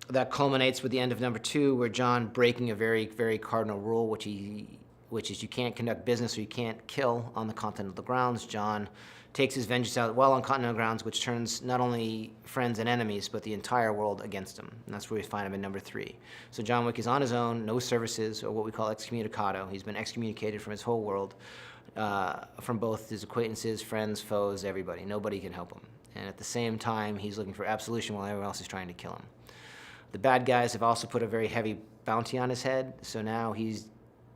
that culminates with the end of number 2, where John, breaking a very, very cardinal rule, which is you can't conduct business or you can't kill on the Continental grounds. John takes his vengeance out well on Continental grounds, which turns not only friends and enemies, but the entire world against him. And that's where we find him in number 3. So John Wick is on his own, no services, or what we call excommunicado. He's been excommunicated from his whole world, from both his acquaintances, friends, foes, everybody. Nobody can help him. And at the same time, he's looking for absolution while everyone else is trying to kill him. The bad guys have also put a very heavy bounty on his head, so now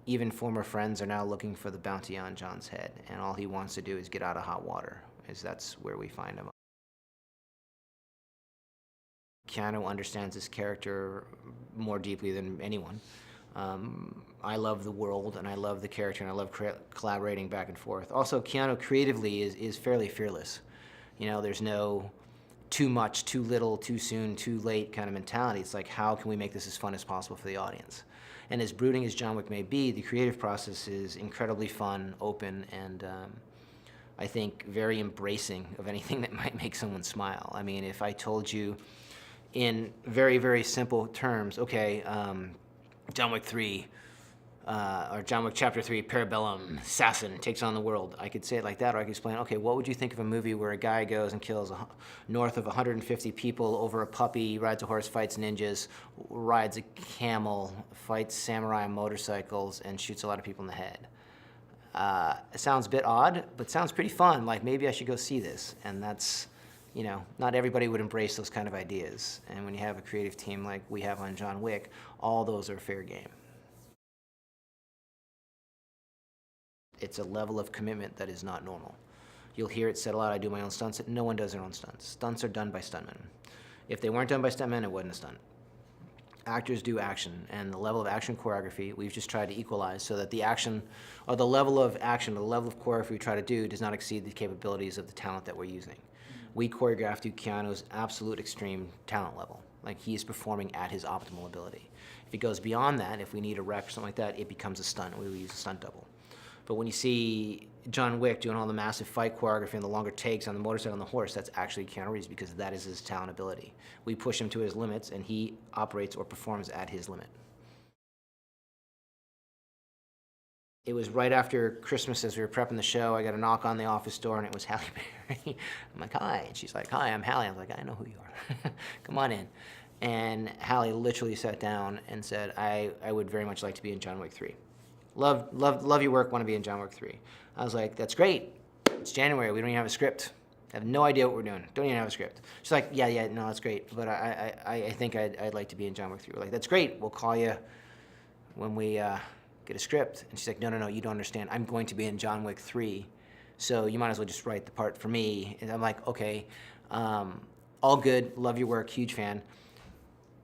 even former friends are now looking for the bounty on John's head, and all he wants to do is get out of hot water, that's where we find him. Keanu understands his character more deeply than anyone. I love the world, and I love the character, and I love collaborating back and forth. Also, Keanu creatively is fairly fearless. You know, there's no too much, too little, too soon, too late kind of mentality. It's like, how can we make this as fun as possible for the audience? And as brooding as John Wick may be, the creative process is incredibly fun, open, and I think very embracing of anything that might make someone smile. I mean, if I told you in very, very simple terms, okay, John Wick 3, or John Wick Chapter 3, Parabellum, assassin, takes on the world. I could say it like that, or I could explain, okay, what would you think of a movie where a guy goes and kills north of 150 people over a puppy, rides a horse, fights ninjas, rides a camel, fights samurai on motorcycles, and shoots a lot of people in the head? It sounds a bit odd, but sounds pretty fun. Like, maybe I should go see this. And that's, you know, not everybody would embrace those kind of ideas. And when you have a creative team like we have on John Wick, all those are fair game. It's a level of commitment that is not normal. You'll hear it said a lot, I do my own stunts. No one does their own stunts. Stunts are done by stuntmen. If they weren't done by stuntmen, it wasn't a stunt. Actors do action, and the level of action choreography, we've just tried to equalize so that the action, or the level of action, or the level of choreography we try to do does not exceed the capabilities of the talent that we're using. We choreograph to Keanu's absolute extreme talent level. Like, he is performing at his optimal ability. If it goes beyond that, if we need a rec or something like that, it becomes a stunt. We will use a stunt double. But when you see John Wick doing all the massive fight choreography and the longer takes on the motorcycle on the horse, that's actually Keanu Reeves, because that is his talent ability. We push him to his limits, and he operates or performs at his limit. It was right after Christmas, as we were prepping the show, I got a knock on the office door, and it was Halle Berry. I'm like, hi. And she's like, hi, I'm Halle. I'm like, I know who you are. Come on in. And Halle literally sat down and said, I would very much like to be in John Wick 3. Love your work, want to be in John Wick 3. I was like, that's great. It's January, we don't even have a script. I have no idea what we're doing. Don't even have a script. She's like, yeah, no, that's great, but I think I'd like to be in John Wick 3. We're like, that's great, we'll call you when we get a script. And she's like, no, you don't understand. I'm going to be in John Wick 3, so you might as well just write the part for me. And I'm like, okay, all good, love your work, huge fan.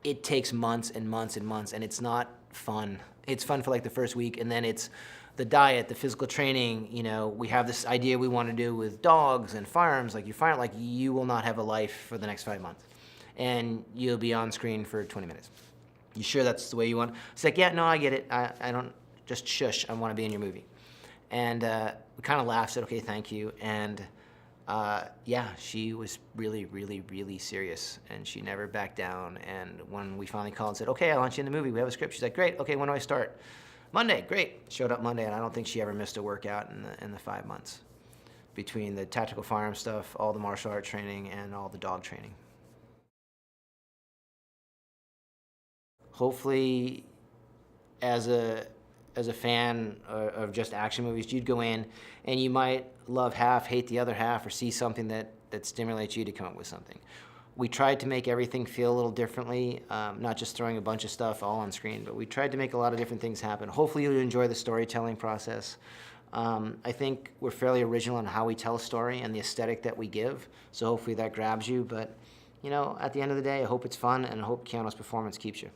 It takes months and months and months, and it's not fun. It's fun for like the first week, and then it's the diet, the physical training. You know, we have this idea we want to do with dogs and firearms. Like, you will not have a life for the next 5 months, and you'll be on screen for 20 minutes. You sure that's the way you want? It's like, yeah, no, I get it. I don't, just shush, I want to be in your movie. And we kind of laughed, said, okay, thank you. And yeah, she was really, really, really serious, and she never backed down. And when we finally called and said, okay, I want you in the movie, we have a script, she's like, great, okay, when do I start? Monday, great. Showed up Monday, and I don't think she ever missed a workout in the 5 months, between the tactical firearm stuff, all the martial art training, and all the dog training. Hopefully, as a fan of just action movies, you'd go in and you might love half, hate the other half, or see something that stimulates you to come up with something. We tried to make everything feel a little differently, not just throwing a bunch of stuff all on screen, but we tried to make a lot of different things happen. Hopefully you'll enjoy the storytelling process. I think we're fairly original in how we tell a story and the aesthetic that we give, so hopefully that grabs you. But, you know, at the end of the day, I hope it's fun, and I hope Keanu's performance keeps you.